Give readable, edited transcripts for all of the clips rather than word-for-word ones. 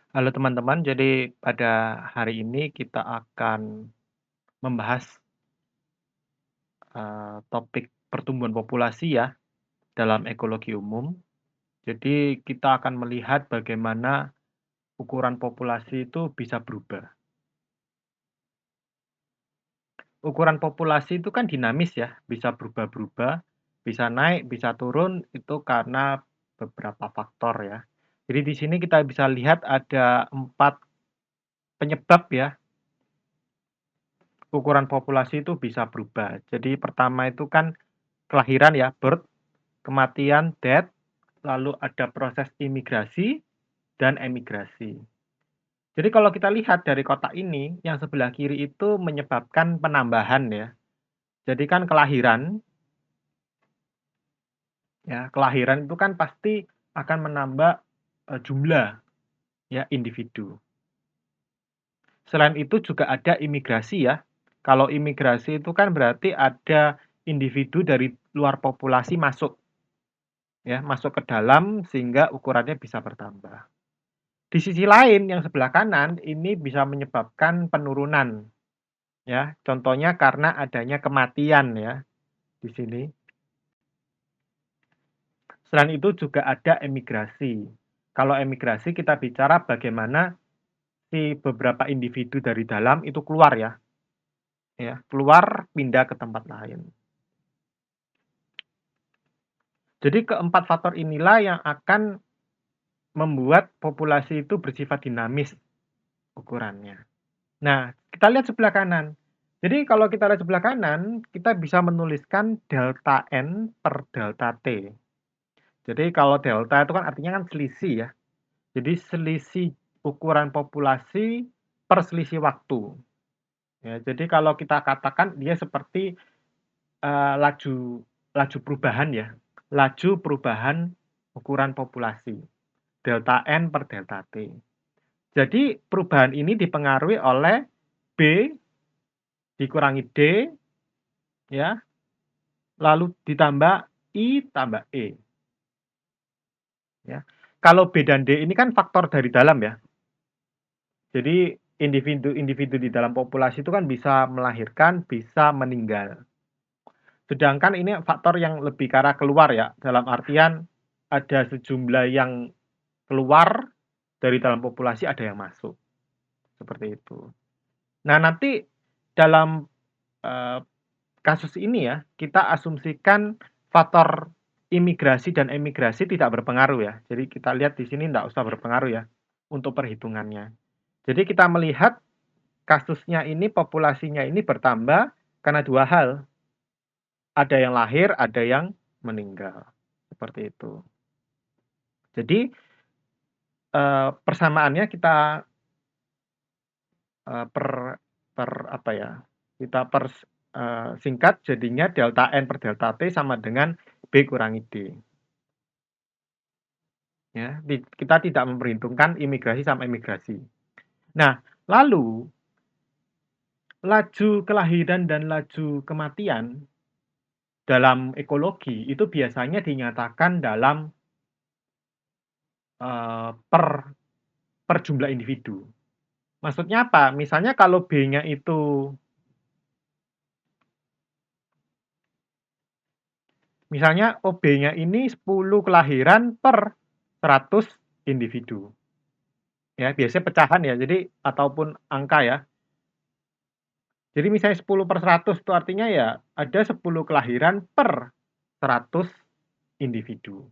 Halo teman-teman, jadi pada hari ini kita akan membahas topik pertumbuhan populasi ya dalam ekologi umum. Jadi kita akan melihat bagaimana ukuran populasi itu bisa berubah. Ukuran populasi itu kan dinamis ya, bisa berubah-berubah, bisa naik, bisa turun, itu karena beberapa faktor ya. Jadi di sini kita bisa lihat ada 4 penyebab ya ukuran populasi itu bisa berubah. Jadi pertama itu kan kelahiran ya, birth, kematian, death, lalu ada proses imigrasi dan emigrasi. Jadi kalau kita lihat dari kotak ini, yang sebelah kiri itu menyebabkan penambahan ya. Jadi kan kelahiran, ya kelahiran itu kan pasti akan menambah jumlah ya individu. Selain itu juga ada imigrasi ya. Kalau imigrasi itu kan berarti ada individu dari luar populasi masuk ya, masuk ke dalam sehingga ukurannya bisa bertambah. Di sisi lain yang sebelah kanan ini bisa menyebabkan penurunan ya. Contohnya karena adanya kematian ya di sini. Selain itu juga ada emigrasi. Kalau emigrasi kita bicara bagaimana si beberapa individu dari dalam itu keluar ya, keluar pindah ke tempat lain. Jadi keempat faktor inilah yang akan membuat populasi itu bersifat dinamis ukurannya. Nah, kita lihat sebelah kanan. Jadi kalau kita lihat sebelah kanan, kita bisa menuliskan delta N per delta T. Jadi kalau delta itu kan artinya kan selisih ya. Jadi selisih ukuran populasi per selisih waktu. Ya, jadi kalau kita katakan dia seperti laju laju perubahan ya, laju perubahan ukuran populasi delta N per delta T. Jadi perubahan ini dipengaruhi oleh B dikurangi D ya, lalu ditambah I tambah E ya. Kalau B dan D ini kan faktor dari dalam ya. Jadi individu-individu di dalam populasi itu kan bisa melahirkan, bisa meninggal. Sedangkan ini faktor yang lebih ke arah keluar ya, dalam artian ada sejumlah yang keluar dari dalam populasi, ada yang masuk, seperti itu. Nah, nanti dalam, eee, kasus ini ya, kita asumsikan faktor imigrasi dan emigrasi tidak berpengaruh ya. Jadi kita lihat di sini tidak usah berpengaruh ya, untuk perhitungannya. Jadi kita melihat kasusnya ini, populasinya ini bertambah karena 2 hal, ada yang lahir, ada yang meninggal, seperti itu. Jadi, persamaannya kita, per per apa ya, kita singkat jadinya delta N per delta T sama dengan B kurangi D, ya. Kita tidak memperhitungkan imigrasi sama emigrasi. Nah, lalu laju kelahiran dan laju kematian dalam ekologi itu biasanya dinyatakan dalam, per jumlah individu. Maksudnya apa? Misalnya kalau B-nya itu misalnya OB-nya ini 10 kelahiran per 100 individu. Ya, biasanya pecahan ya, jadi ataupun angka ya. Jadi misalnya 10/100 itu artinya ya ada 10 kelahiran per 100 individu,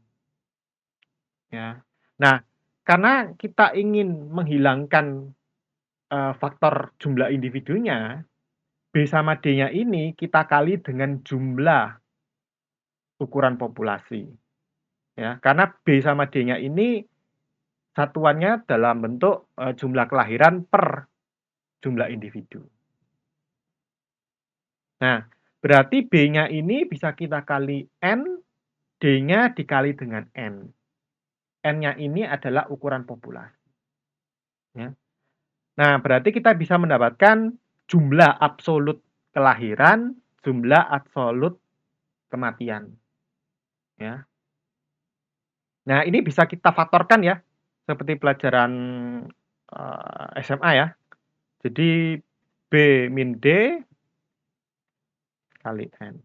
ya. Nah, karena kita ingin menghilangkan, faktor jumlah individunya, B sama D-nya ini kita kali dengan jumlah ukuran populasi, ya. Karena B sama D-nya ini satuannya dalam bentuk, jumlah kelahiran per jumlah individu. Nah, berarti B-nya ini bisa kita kali N, D-nya dikali dengan N. N-nya ini adalah ukuran populasi, ya. Nah, berarti kita bisa mendapatkan jumlah absolut kelahiran, jumlah absolut kematian, ya. Nah, ini bisa kita faktorkan ya, seperti pelajaran SMA ya. Jadi B min D kali N.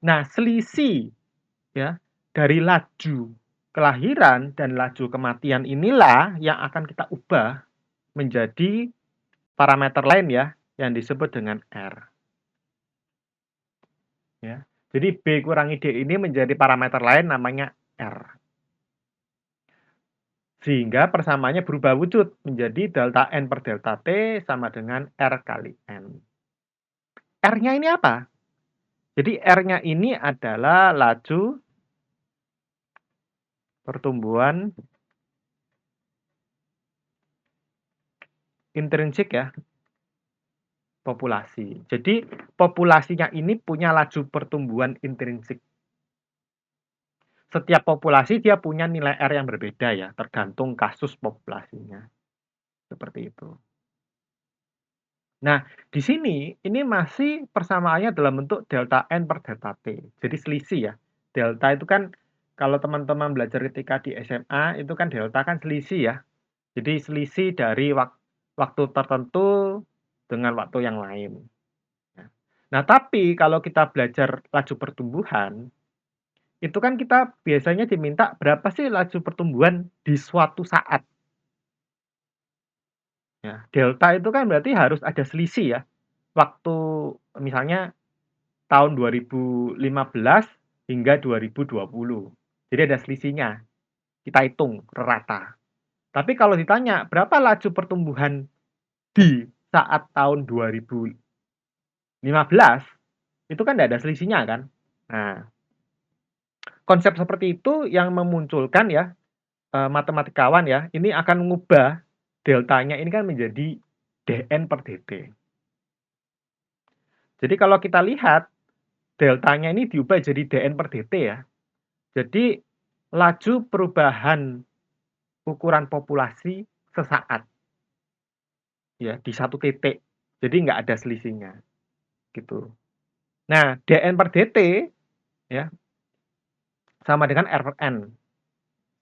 Nah, selisih ya dari laju kelahiran dan laju kematian inilah yang akan kita ubah menjadi parameter lain ya yang disebut dengan R. Ya. Jadi B kurangi D ini menjadi parameter lain namanya R. Sehingga persamaannya berubah wujud menjadi delta N per delta T sama dengan R kali N. R-nya ini apa? Jadi R-nya ini adalah laju pertumbuhan intrinsik ya, populasi. Jadi populasinya ini punya laju pertumbuhan intrinsik. Setiap populasi dia punya nilai R yang berbeda ya, tergantung kasus populasinya. Seperti itu. Nah, di sini ini masih persamaannya dalam bentuk delta N per delta T. Jadi selisih ya. Delta itu kan kalau teman-teman belajar ketika di SMA itu kan delta kan selisih ya. Jadi selisih dari waktu tertentu dengan waktu yang lain. Nah, tapi kalau kita belajar laju pertumbuhan, itu kan kita biasanya diminta berapa sih laju pertumbuhan di suatu saat. Ya, delta itu kan berarti harus ada selisih ya. Waktu misalnya tahun 2015 hingga 2020. Jadi ada selisihnya. Kita hitung rata. Tapi kalau ditanya berapa laju pertumbuhan di saat tahun 2015, itu kan tidak ada selisihnya kan. Nah, konsep seperti itu yang memunculkan ya matematikawan ya, ini akan mengubah deltanya ini kan menjadi dN per dt. Jadi kalau kita lihat deltanya ini diubah jadi dN per dt ya. Jadi laju perubahan ukuran populasi sesaat ya di satu titik. Jadi nggak ada selisihnya gitu. Nah, dN per dt ya sama dengan R per N.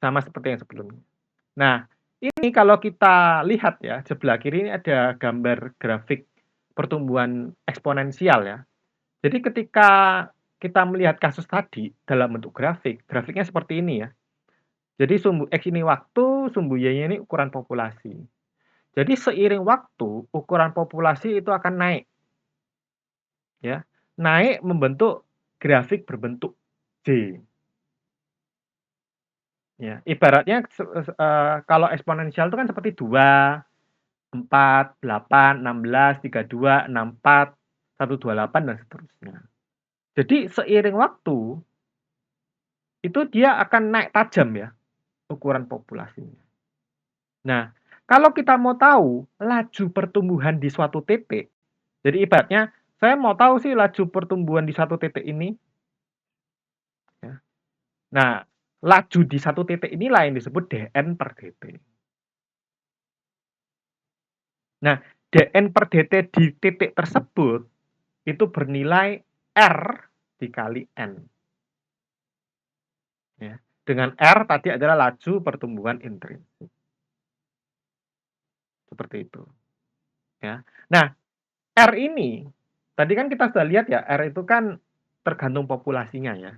Sama seperti yang sebelumnya. Nah, ini kalau kita lihat ya, sebelah kiri ini ada gambar grafik pertumbuhan eksponensial ya. Jadi ketika kita melihat kasus tadi dalam bentuk grafik, grafiknya seperti ini ya. Jadi sumbu X ini waktu, sumbu Y ini ukuran populasi. Jadi seiring waktu, ukuran populasi itu akan naik. Ya. Naik membentuk grafik berbentuk J. Ya, ibaratnya kalau eksponensial itu kan seperti 2, 4, 8, 16, 32, 64, 128 dan seterusnya. Jadi seiring waktu itu dia akan naik tajam ya ukuran populasinya. Nah, kalau kita mau tahu laju pertumbuhan di suatu titik, jadi ibaratnya saya mau tahu sih laju pertumbuhan di satu titik ini. Ya. Nah, laju di satu titik inilah yang disebut dN per dt. Nah, dN per dt di titik tersebut itu bernilai R dikali N. Ya. Dengan R tadi adalah laju pertumbuhan intrinsik. Seperti itu. Ya. Nah, R ini tadi kan kita sudah lihat ya, R itu kan tergantung populasinya ya.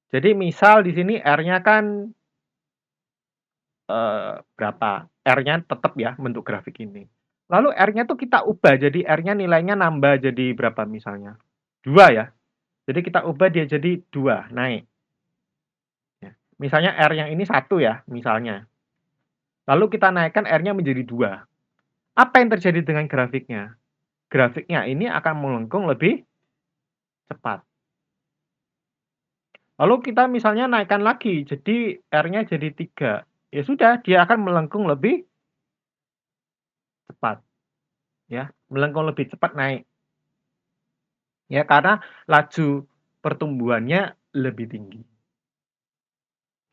Jadi misal di sini R-nya kan berapa? R-nya tetap ya bentuk grafik ini. Lalu R-nya tuh kita ubah jadi R-nya nilainya nambah jadi berapa misalnya? 2 ya. Jadi kita ubah dia jadi 2, naik. Ya. Misalnya R yang ini 1 ya, misalnya. Lalu kita naikkan R-nya menjadi 2. Apa yang terjadi dengan grafiknya? Grafiknya ini akan melengkung lebih cepat. Lalu kita misalnya naikkan lagi, jadi R-nya jadi 3. Ya sudah, dia akan melengkung lebih cepat. Ya, melengkung lebih cepat naik. Ya, karena laju pertumbuhannya lebih tinggi.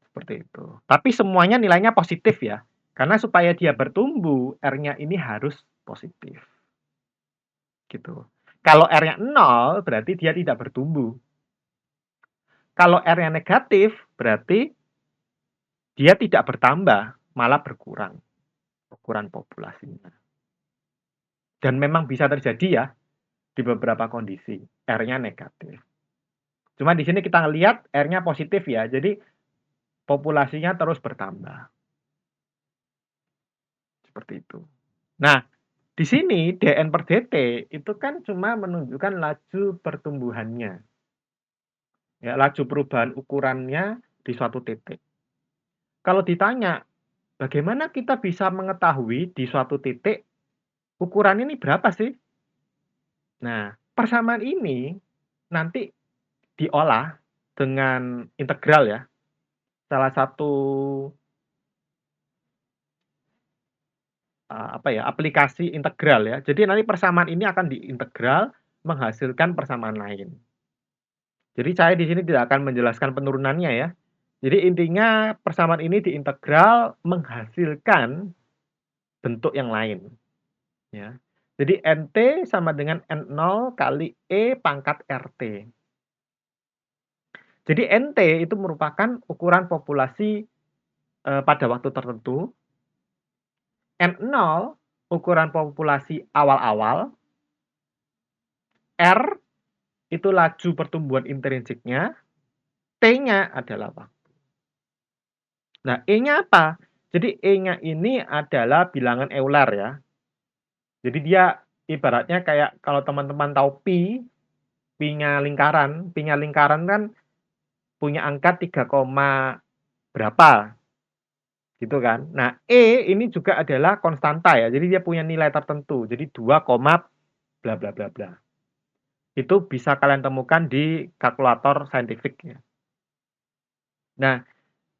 Seperti itu. Tapi semuanya nilainya positif ya. Karena supaya dia bertumbuh, R-nya ini harus positif. Gitu. Kalau R-nya 0, berarti dia tidak bertumbuh. Kalau R-nya negatif, berarti dia tidak bertambah, malah berkurang. ukuran populasinya. Dan memang bisa terjadi ya di beberapa kondisi R-nya negatif. Cuma di sini kita lihat R-nya positif ya, jadi populasinya terus bertambah. Seperti itu. Nah, di sini dN per dt itu kan cuma menunjukkan laju pertumbuhannya. Ya, laju perubahan ukurannya di suatu titik. Kalau ditanya, bagaimana kita bisa mengetahui di suatu titik ukuran ini berapa sih? Nah, persamaan ini nanti diolah dengan integral ya. Salah satu aplikasi integral ya. Jadi nanti persamaan ini akan diintegral menghasilkan persamaan lain. Jadi saya di sini tidak akan menjelaskan penurunannya ya. Jadi intinya persamaan ini diintegral menghasilkan bentuk yang lain ya. Jadi NT sama dengan N0 kali E pangkat RT. Jadi NT itu merupakan ukuran populasi pada waktu tertentu. N0 ukuran populasi awal-awal. R itu laju pertumbuhan intrinsiknya. T-nya adalah waktu. Nah, E-nya apa? Jadi E-nya ini adalah bilangan Euler ya. Jadi dia ibaratnya kayak kalau teman-teman tahu pi, pi-nya lingkaran kan punya angka 3, berapa gitu kan. Nah, E ini juga adalah konstanta ya. Jadi dia punya nilai tertentu. Jadi 2, bla bla bla bla. Itu bisa kalian temukan di kalkulator saintifik ya. Nah,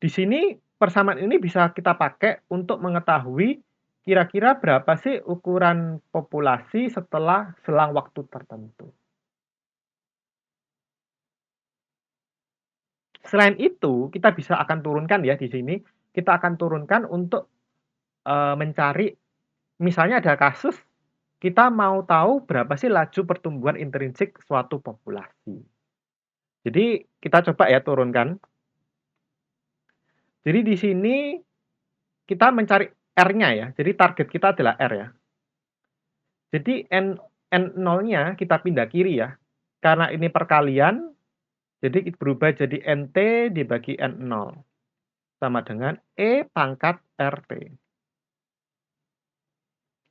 di sini persamaan ini bisa kita pakai untuk mengetahui kira-kira berapa sih ukuran populasi setelah selang waktu tertentu. Selain itu, kita bisa akan turunkan ya di sini, kita akan turunkan untuk mencari misalnya ada kasus kita mau tahu berapa sih laju pertumbuhan intrinsik suatu populasi. Jadi kita coba ya turunkan. Jadi di sini kita mencari R-nya ya. Jadi target kita adalah R ya. Jadi N0-nya kita pindah kiri ya. Karena ini perkalian, jadi berubah jadi NT dibagi N0. Sama dengan E pangkat RT.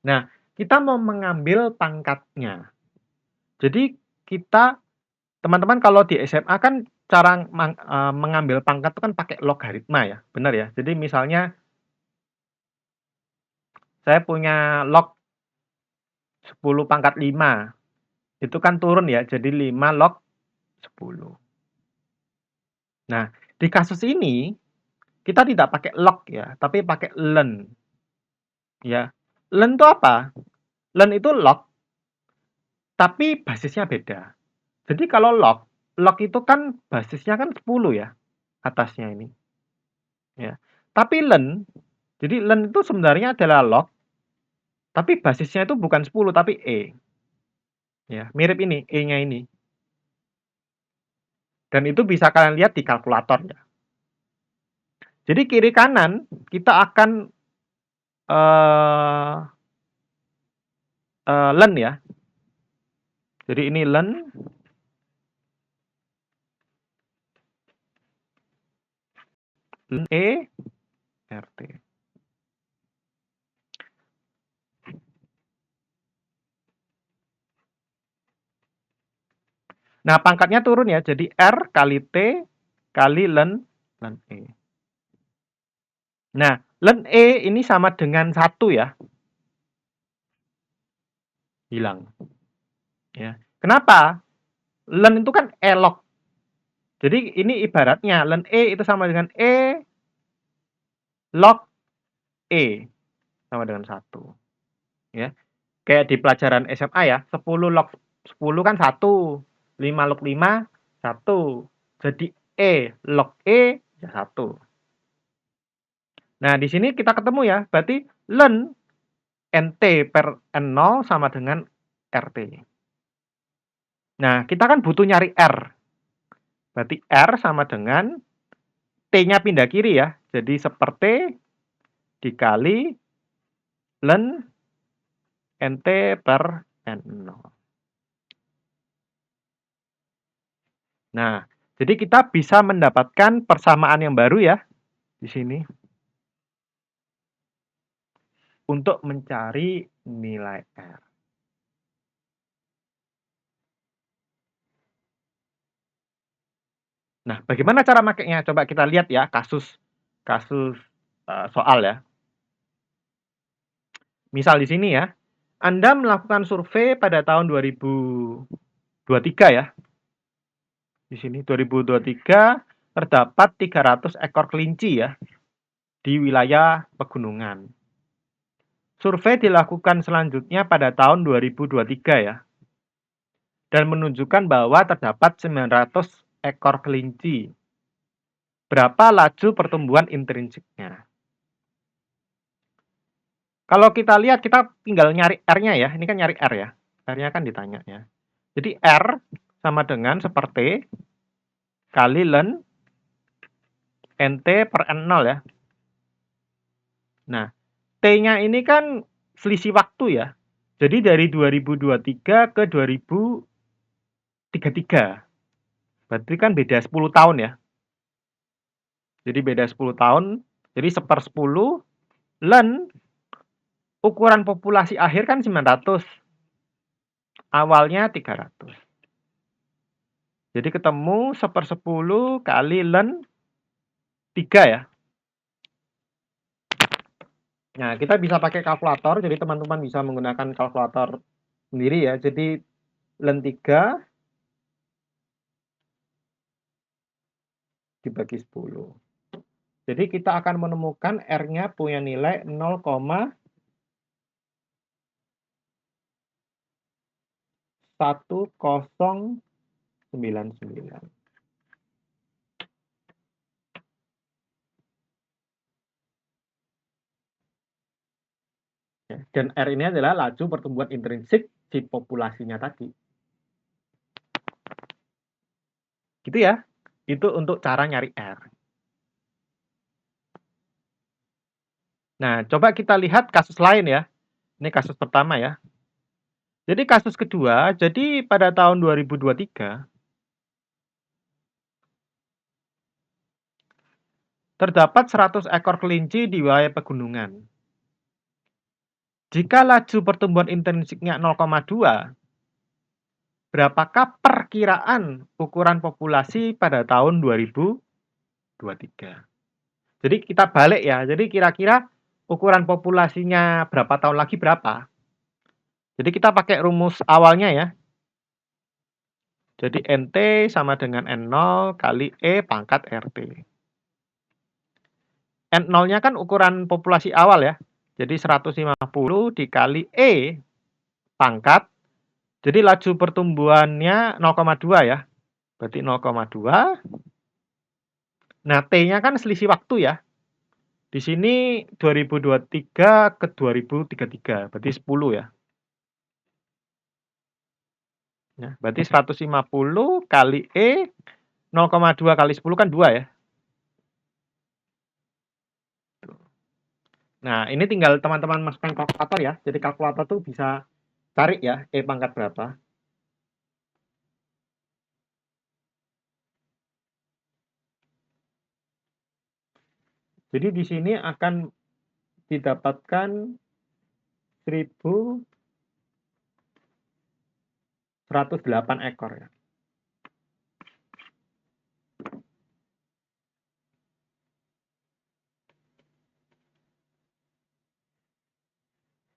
Nah, kita mau mengambil pangkatnya. Jadi kita, teman-teman kalau di SMA kan cara mengambil pangkat itu kan pakai logaritma ya, benar ya. Jadi misalnya saya punya log 10 pangkat 5, itu kan turun ya, jadi 5 log 10. Nah, di kasus ini kita tidak pakai log ya, tapi pakai len. Ya. Len itu apa? Len itu log, tapi basisnya beda. Jadi kalau log itu kan basisnya kan 10 ya, atasnya ini. Ya. Tapi len, jadi len itu sebenarnya adalah log, tapi basisnya itu bukan 10 tapi E. Ya, mirip ini, E-nya ini. Dan itu bisa kalian lihat di kalkulator ya. Jadi kiri kanan kita akan len ya. Jadi ini len E RT. Nah, pangkatnya turun ya, jadi R kali T kali len E. Nah, len E ini sama dengan 1 ya. Hilang. Ya. Kenapa? Len itu kan E log. Jadi ini ibaratnya len E itu sama dengan E log E sama dengan 1. Ya. Kayak di pelajaran SMA ya, 10 log 10 kan 1, 5 log 5 1. Jadi E log E ya 1. Nah, di sini kita ketemu ya, berarti len NT per N0 sama dengan RT. Nah, kita kan butuh nyari R. Berarti R sama dengan T-nya pindah kiri ya. Jadi seperti dikali Ln NT per N0. Nah, jadi kita bisa mendapatkan persamaan yang baru ya di sini untuk mencari nilai R. Nah, bagaimana cara makainya? Coba kita lihat ya kasus soal ya. Misal di sini ya, Anda melakukan survei pada tahun 2023 ya. Di sini 2023 terdapat 300 ekor kelinci ya di wilayah pegunungan. Survei dilakukan selanjutnya pada tahun 2023 ya. Dan menunjukkan bahwa terdapat 900 ekor kelinci. Berapa laju pertumbuhan intrinsiknya? Kalau kita lihat, kita tinggal nyari R-nya ya. Ini kan nyari R ya. R-nya kan ditanya ya. Jadi R sama dengan seperti kali ln NT per N0 ya. Nah, T-nya ini kan selisih waktu ya. Jadi dari 2023 ke 2033. Berarti kan beda 10 tahun ya. Jadi beda 10 tahun. Jadi 1/10 ln ukuran populasi akhir kan 900. Awalnya 300. Jadi ketemu 1/10 kali ln 3 ya. Nah, kita bisa pakai kalkulator. Jadi teman-teman bisa menggunakan kalkulator sendiri ya. Jadi ln 3 dibagi 10. Jadi kita akan menemukan R-nya punya nilai 0,1099. Dan R ini adalah laju pertumbuhan intrinsik si populasinya tadi. Gitu ya. Itu untuk cara nyari R. Nah, coba kita lihat kasus lain ya. Ini kasus pertama ya. Jadi kasus kedua, jadi pada tahun 2023 terdapat 100 ekor kelinci di wilayah pegunungan. Jika laju pertumbuhan intrinsiknya 0,2, berapakah perkiraan ukuran populasi pada tahun 2023? Jadi kita balik ya. Jadi kira-kira ukuran populasinya berapa tahun lagi berapa? Jadi kita pakai rumus awalnya ya. Jadi NT sama dengan N0 kali E pangkat RT. N0-nya kan ukuran populasi awal ya. Jadi 150 dikali E pangkat. Jadi laju pertumbuhannya 0,2 ya. Berarti 0,2. Nah, T-nya kan selisih waktu ya. Di sini 2023 ke 2033, berarti 10 ya. Ya, berarti 150 kali E 0,2 kali 10 kan 2 ya. Nah, ini tinggal teman-teman masukkan kalkulator ya. Jadi kalkulator tuh bisa cari ya E pangkat berapa. Jadi di sini akan didapatkan 1108 ekor ya.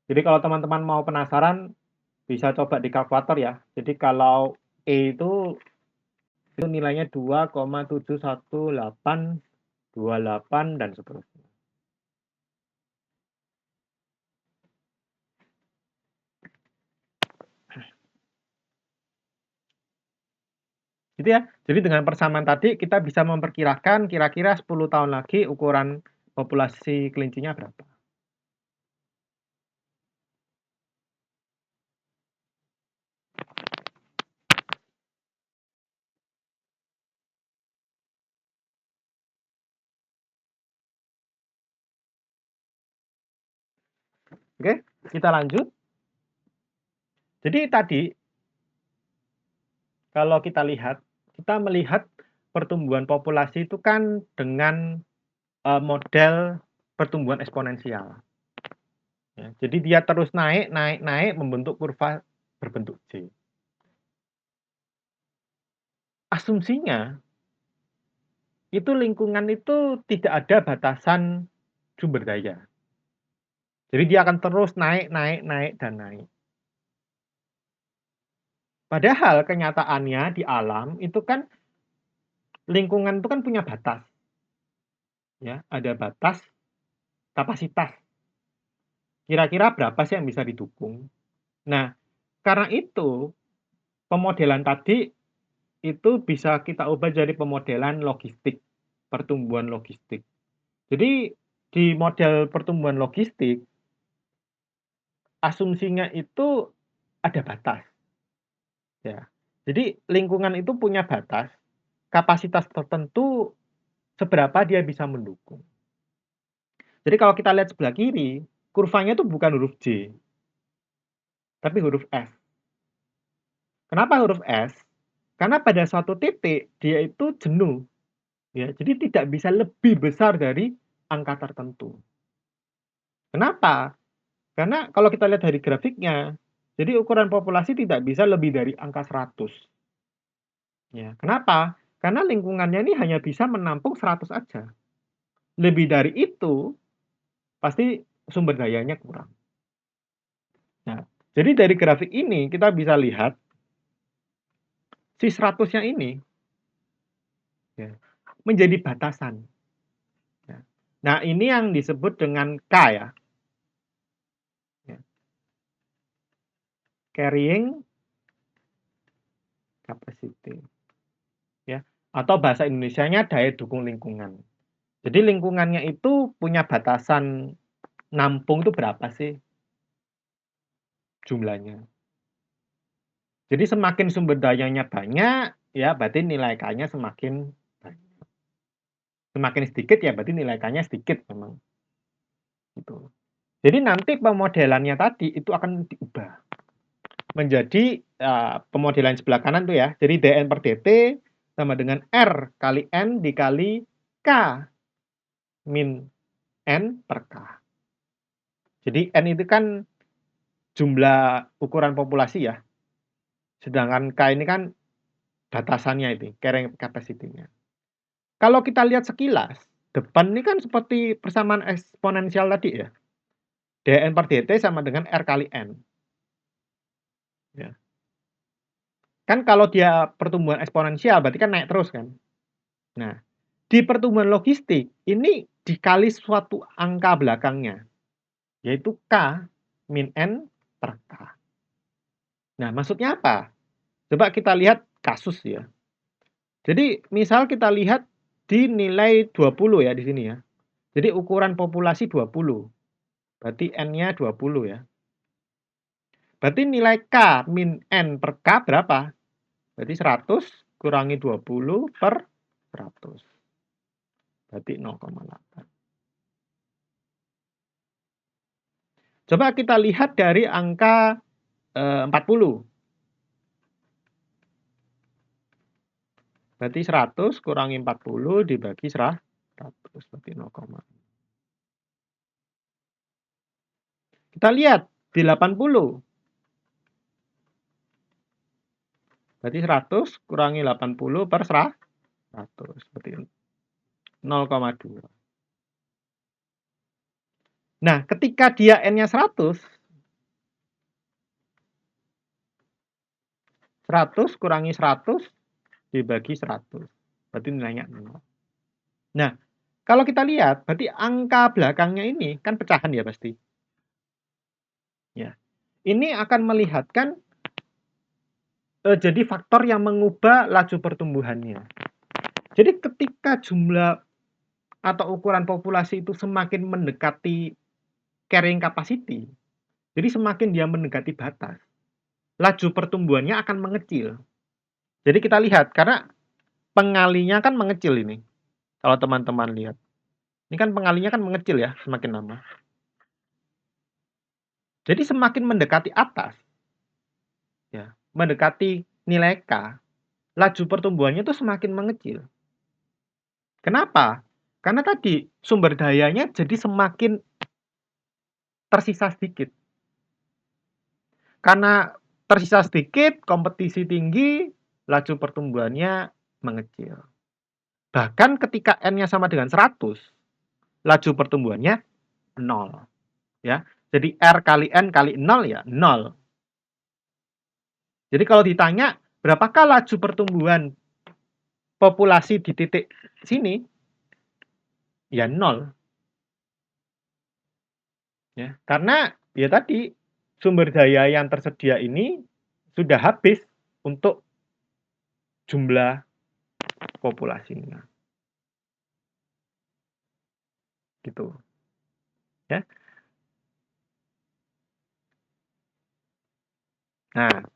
Jadi kalau teman-teman mau penasaran bisa coba di kalkulator ya. Jadi kalau E itu nilainya 2,71828 dan seterusnya. Gitu ya. Jadi dengan persamaan tadi kita bisa memperkirakan kira-kira 10 tahun lagi ukuran populasi kelincinya berapa. Oke, kita lanjut. Jadi tadi kalau kita lihat, kita melihat pertumbuhan populasi itu kan dengan, model pertumbuhan eksponensial, ya. Jadi dia terus naik naik naik membentuk kurva berbentuk J. Asumsinya, itu lingkungan itu tidak ada batasan sumber daya. Jadi dia akan terus naik naik naik dan naik. Padahal kenyataannya di alam itu kan lingkungan itu kan punya batas, ya, ada batas kapasitas. Kira-kira berapa sih yang bisa didukung? Nah, karena itu pemodelan tadi itu bisa kita ubah jadi pemodelan logistik, pertumbuhan logistik. Jadi di model pertumbuhan logistik, asumsinya itu ada batas, ya. Jadi lingkungan itu punya batas, kapasitas tertentu seberapa dia bisa mendukung. Jadi kalau kita lihat sebelah kiri, kurvanya itu bukan huruf J, tapi huruf S. Kenapa huruf S? Karena pada suatu titik dia itu jenuh, ya. Jadi tidak bisa lebih besar dari angka tertentu. Kenapa? Karena kalau kita lihat dari grafiknya, jadi ukuran populasi tidak bisa lebih dari angka 100. Ya, kenapa? Karena lingkungannya ini hanya bisa menampung 100 aja. Lebih dari itu, pasti sumber dayanya kurang. Nah, jadi dari grafik ini kita bisa lihat si 100-nya ini, ya, menjadi batasan. Ya. Nah, ini yang disebut dengan K, ya. Ya. Carrying capacity. Ya. Atau bahasa Indonesianya daya dukung lingkungan. Jadi lingkungannya itu punya batasan nampung itu berapa sih jumlahnya. Jadi semakin sumber dayanya banyak, ya berarti nilai K-nya semakin banyak. Semakin sedikit ya berarti nilai K-nya sedikit memang. Gitu. Jadi nanti pemodelannya tadi itu akan diubah menjadi pemodelan sebelah kanan tuh ya. Jadi dN per dt sama dengan R kali N dikali K min N per K. Jadi N itu kan jumlah ukuran populasi ya. Sedangkan K ini kan batasannya itu, carrying capacity-nya. Kalau kita lihat sekilas, depan ini kan seperti persamaan eksponensial tadi ya. dN per dt sama dengan R kali N. Ya. Kan kalau dia pertumbuhan eksponensial berarti kan naik terus kan. Nah, di pertumbuhan logistik ini dikali suatu angka belakangnya, yaitu K min N per K. Nah, maksudnya apa? Coba kita lihat kasus ya. Jadi misal kita lihat di nilai 20 ya di sini ya. Jadi ukuran populasi 20. Berarti N-nya 20 ya. Berarti nilai K min N per K berapa? Berarti 100 kurangi 20 per 100. Berarti 0,8. Coba kita lihat dari angka 40. Berarti 100 kurangi 40 dibagi 100. Berarti 0, kita lihat di 80. Berarti 100 kurangi 80 per 100. Berarti 0,2. Nah, ketika dia N-nya 100, 100 kurangi 100 dibagi 100. Berarti nilainya 0. Nah, kalau kita lihat, berarti angka belakangnya ini kan pecahan ya pasti. Ya. Ini akan melihatkan jadi faktor yang mengubah laju pertumbuhannya. Jadi ketika jumlah atau ukuran populasi itu semakin mendekati carrying capacity, jadi semakin dia mendekati batas, laju pertumbuhannya akan mengecil. Jadi kita lihat, karena pengalinya kan mengecil ini. Kalau teman-teman lihat. Ini kan pengalinya kan mengecil ya, semakin lama. Jadi semakin mendekati atas, ya, mendekati nilai K, laju pertumbuhannya itu semakin mengecil. Kenapa? Karena tadi sumber dayanya jadi semakin tersisa sedikit. Karena tersisa sedikit, kompetisi tinggi, laju pertumbuhannya mengecil. Bahkan ketika N-nya sama dengan 100, laju pertumbuhannya 0. Ya. Jadi R kali N kali 0 ya 0. Jadi kalau ditanya berapakah laju pertumbuhan populasi di titik sini, ya 0. Ya. Karena ya tadi sumber daya yang tersedia ini sudah habis untuk jumlah populasinya. Gitu. Ya. Nah,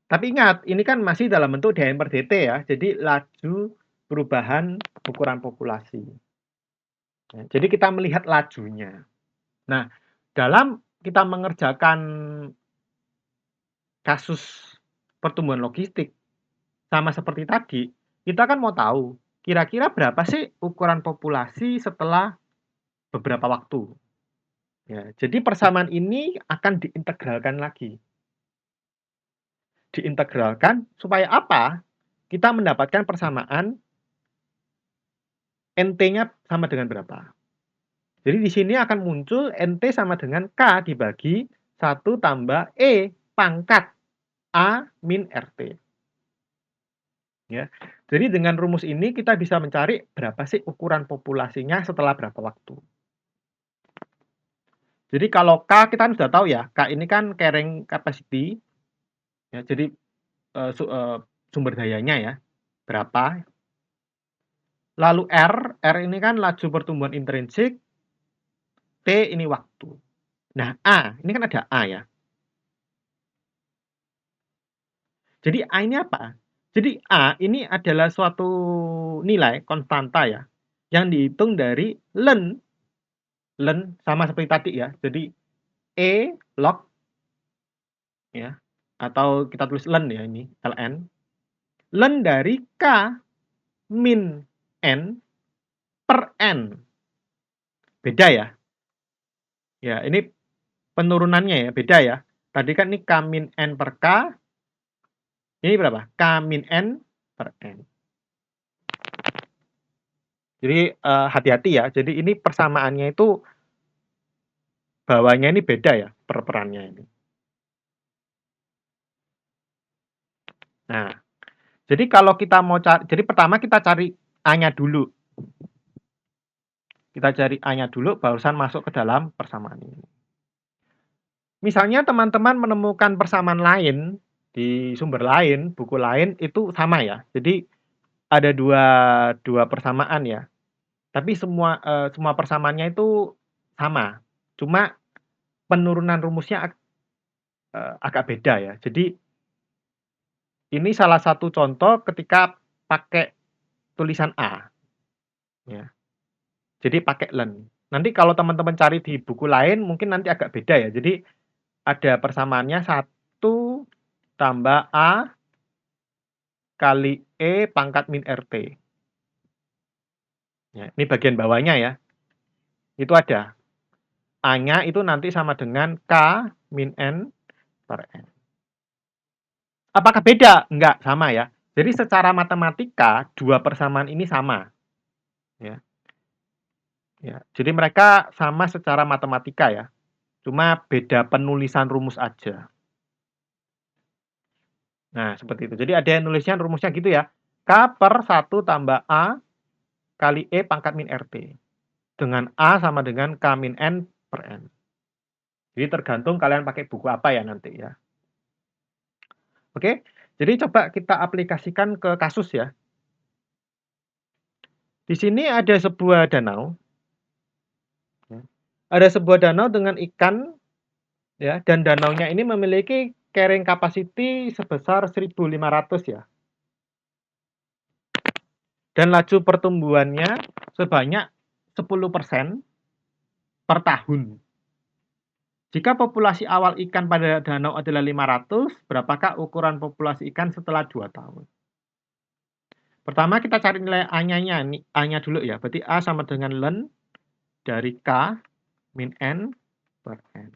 tapi ingat, ini kan masih dalam bentuk dN per dt ya. Jadi laju perubahan ukuran populasi. Ya, jadi kita melihat lajunya. Nah, dalam kita mengerjakan kasus pertumbuhan logistik, sama seperti tadi, kita kan mau tahu kira-kira berapa sih ukuran populasi setelah beberapa waktu. Ya, jadi persamaan ini akan diintegralkan lagi. Diintegralkan supaya apa? Kita mendapatkan persamaan NT-nya sama dengan berapa. Jadi di sini akan muncul NT sama dengan K dibagi 1 tambah E pangkat A min RT. Ya. Jadi dengan rumus ini kita bisa mencari berapa sih ukuran populasinya setelah berapa waktu. Jadi kalau K kita kan sudah tahu ya, K ini kan carrying capacity. Ya, jadi sumber dayanya ya, berapa. Lalu R ini kan laju pertumbuhan intrinsik, T ini waktu. Nah, A, ini kan ada A ya. Jadi A ini apa? Jadi A ini adalah suatu nilai konstanta ya, yang dihitung dari len sama seperti tadi ya. Jadi E log ya, atau kita tulis len ya ini, ln. Len dari K min N per N. Beda ya. Ya, ini penurunannya ya, beda ya. Tadi kan ini K min N per K, ini berapa? K min N per N. Jadi hati-hati ya. Jadi ini persamaannya itu bawahnya ini beda ya perperannya ini. Nah, jadi kalau kita mau cari, jadi pertama kita cari A-nya dulu. Kita cari A-nya dulu, barusan masuk ke dalam persamaan ini. Misalnya teman-teman menemukan persamaan lain di sumber lain, buku lain, itu sama ya. Jadi ada dua persamaan ya. Tapi semua persamaannya itu sama. Cuma penurunan rumusnya agak beda ya. Jadi ini salah satu contoh ketika pakai tulisan A. Ya. Jadi pakai len. Nanti kalau teman-teman cari di buku lain mungkin nanti agak beda ya. Jadi ada persamaannya 1 tambah A kali E pangkat min RT. Ya, ini bagian bawahnya ya. Itu ada. A-nya itu nanti sama dengan K min N per N. Apakah beda? Enggak, sama ya. Jadi secara matematika dua persamaan ini sama. Ya. Ya. Jadi mereka sama secara matematika ya. Cuma beda penulisan rumus aja. Nah, seperti itu. Jadi ada yang nulisnya rumusnya gitu ya. K per 1 tambah A kali E pangkat min RT. Dengan A sama dengan K min N per N. Jadi tergantung kalian pakai buku apa ya nanti ya. Oke, jadi coba kita aplikasikan ke kasus ya. Di sini ada sebuah danau. Ada sebuah danau dengan ikan ya, dan danaunya ini memiliki carrying capacity sebesar 1.500 ya. Dan laju pertumbuhannya sebanyak 10% per tahun. Jika populasi awal ikan pada danau adalah 500, berapakah ukuran populasi ikan setelah 2 tahun? Pertama kita cari nilai A-nya dulu ya. Berarti A sama dengan len dari K min N per N.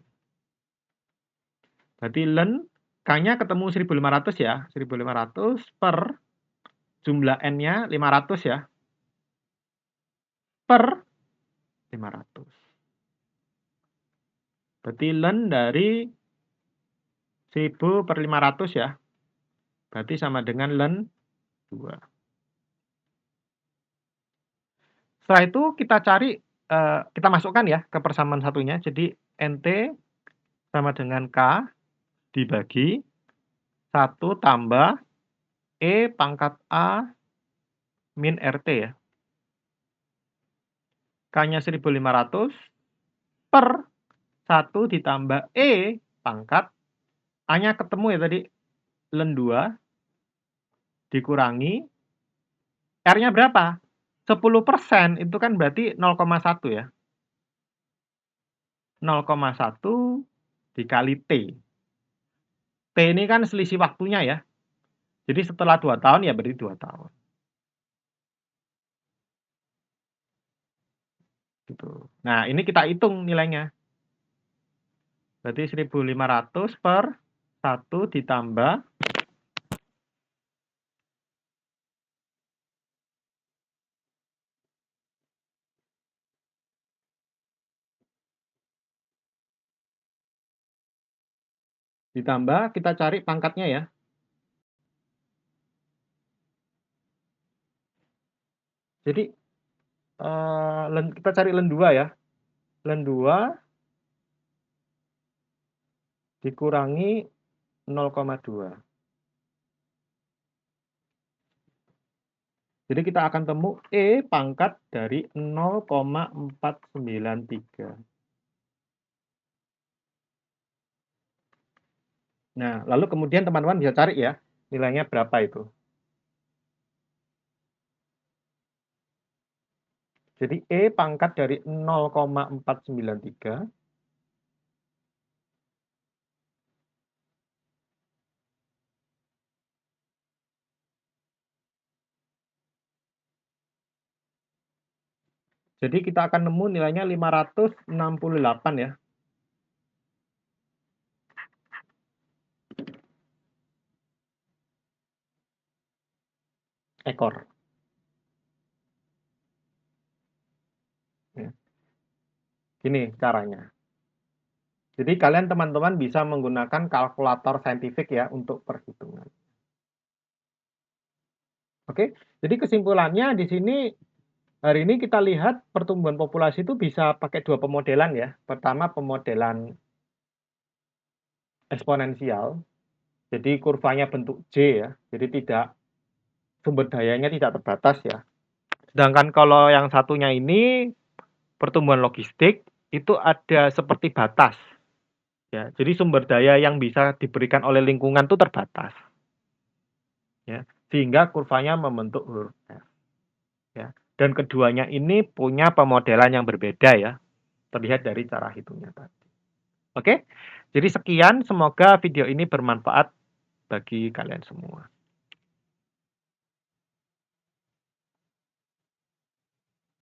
Berarti len K-nya ketemu 1.500 ya. 1.500 per jumlah N-nya 500 ya. Per 500. Berarti len dari 1000 per 500 ya. Berarti sama dengan len 2. Setelah itu kita cari, kita masukkan ya ke persamaan satunya. Jadi NT sama dengan K dibagi 1 tambah E pangkat A min RT ya. K-nya 1.500 per 1 ditambah E pangkat A-nya ketemu ya tadi, len 2 dikurangi R-nya berapa? 10% itu kan berarti 0,1 ya. 0,1 dikali T. T ini kan selisih waktunya ya. Jadi setelah 2 tahun ya berarti 2 tahun. Gitu. Nah, ini kita hitung nilainya. Berarti 1.500 per 1 ditambah kita cari pangkatnya ya. Jadi kita cari len 2 ya. Len 2 dikurangi 0,2. Jadi kita akan temu E pangkat dari 0,493. Nah, lalu kemudian teman-teman bisa cari ya, nilainya berapa itu. Jadi E pangkat dari 0,493 jadi kita akan nemu nilainya 568 ya. Ekor. Gini caranya. Jadi kalian teman-teman bisa menggunakan kalkulator saintifik ya untuk perhitungan. Oke, jadi kesimpulannya di sini hari ini kita lihat pertumbuhan populasi itu bisa pakai 2 pemodelan ya. Pertama pemodelan eksponensial. Jadi kurvanya bentuk J ya. Jadi sumber dayanya tidak terbatas ya. Sedangkan kalau yang satunya ini pertumbuhan logistik itu ada seperti batas. Ya, jadi sumber daya yang bisa diberikan oleh lingkungan itu terbatas. Ya, sehingga kurvanya membentuk huruf F. Ya. Dan keduanya ini punya pemodelan yang berbeda ya. Terlihat dari cara hitungnya tadi. Oke? Jadi sekian, semoga video ini bermanfaat bagi kalian semua.